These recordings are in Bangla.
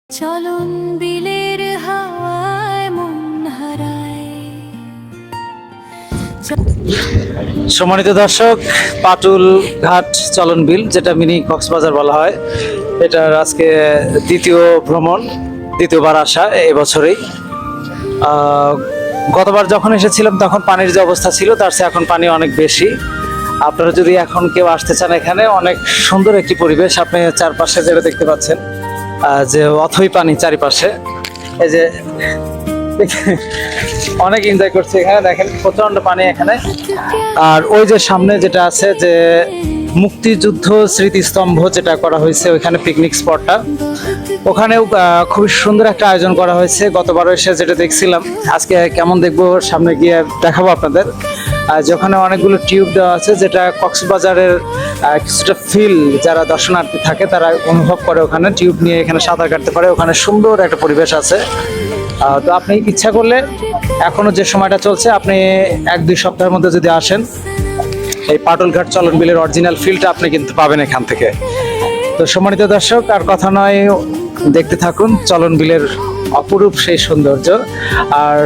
চলন বিলের হাওয়ায় মন হারায়। সম্মানিত দর্শক, পাটুল ঘাট চলন বিল, যেটা মিনি কক্সবাজার বলা হয়, এটার আজকে দ্বিতীয় ভ্রমণ, দ্বিতীয়বার আসা এবছরেই। গতবার যখন এসেছিলাম তখন পানির যে অবস্থা ছিল তার চেয়ে এখন পানি অনেক বেশি। আপনারা যদি এখন কেউ আসতে চান, এখানে অনেক সুন্দর একটি পরিবেশ। আপনি চারপাশে যেটা দেখতে পাচ্ছেন যে অথই পানি চারিপাশে, এই যে অনেক এনজয় করছে এখানে, দেখেন প্রচন্ড পানি এখানে। আর ওই যে সামনে যেটা আছে যে মুক্তিযুদ্ধ স্মৃতিস্তম্ভ যেটা করা হয়েছে, ওইখানে পিকনিক স্পটটা, ওখানেও খুবই সুন্দর একটা আয়োজন করা হয়েছে। গতবারও এসে যেটা দেখছিলাম, আজকে কেমন দেখবো সামনে গিয়ে দেখাবো আপনাদের। যেখানে অনেকগুলো টিউব দেওয়া আছে, যেটা কক্সবাজারের কিছুটা ফিল যারা দর্শনার্থী থাকে তারা অনুভব করে। ওখানে টিউব নিয়ে এখানে সাঁতার কাটতে পারে, ওখানে সুন্দর একটা পরিবেশ আছে। তো আপনি ইচ্ছা করলে এখনো যে সময়টা চলছে, আপনি 1-2 সপ্তাহের মধ্যে যদি আসেন, এই পাটুলঘাট চলন বিলের অরিজিনাল ফিলটা আপনি কিন্তু পাবেন এখান থেকে। তো সম্মানিত দর্শক, আর কথা নয়, দেখতে থাকুন চলন বিলের অপরূপ সেই সৌন্দর্য। আর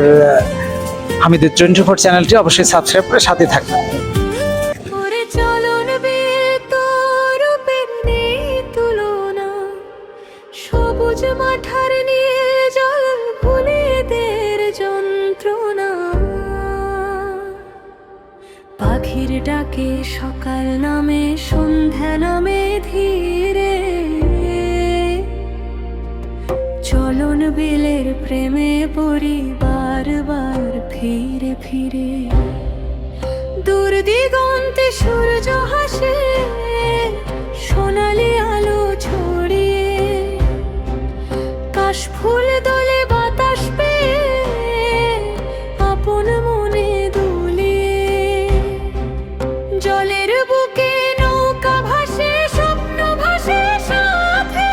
হামিদুর 24 চ্যানেলটি অবশ্যই সাবস্ক্রাইব করে সাথে থাকবেন। চলন বিল তোর রূপের নেই তুলনা, সবুজ মাঠার নীল জল ফুলেদের যন্ত্রণা, পাখির ডাকে সকাল নামে সন্ধ্যা নামে ধীরে, চলন বিলের প্রেমে পড়ি বারবার ফিরে ফিরে। দূর দিগন্তে সূর্য হাসে সোনালি আলো ছড়িয়ে, কাশফুল দলে বাতাস পেয়ে আপন মনে দুলিয়ে, জলের বুকে নৌকা ভাসে স্বপ্ন ভাসে সাথে,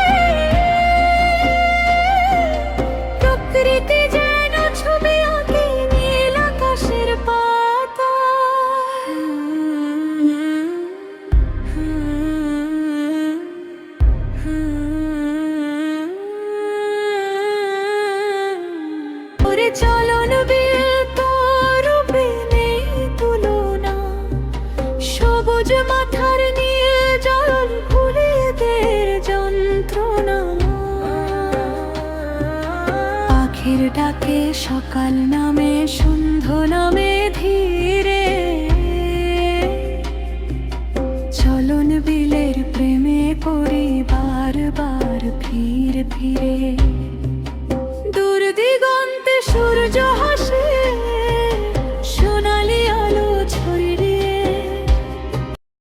প্রকৃতি যেন ছবি আঁকে নীল আকাশের পাতা। ওরে চলন বিল তোর রূপে নেই তুলনা, সবুজ মাথার নীল জল ফুলেদের যন্ত্রণা, পাখির ডাকে সকাল নামে সন্ধ্যা নামে ধীরে, চলন বিলের প্রেমে পড়ি বারবার ফিরে ফিরে। দূর দিগন্তে সূর্য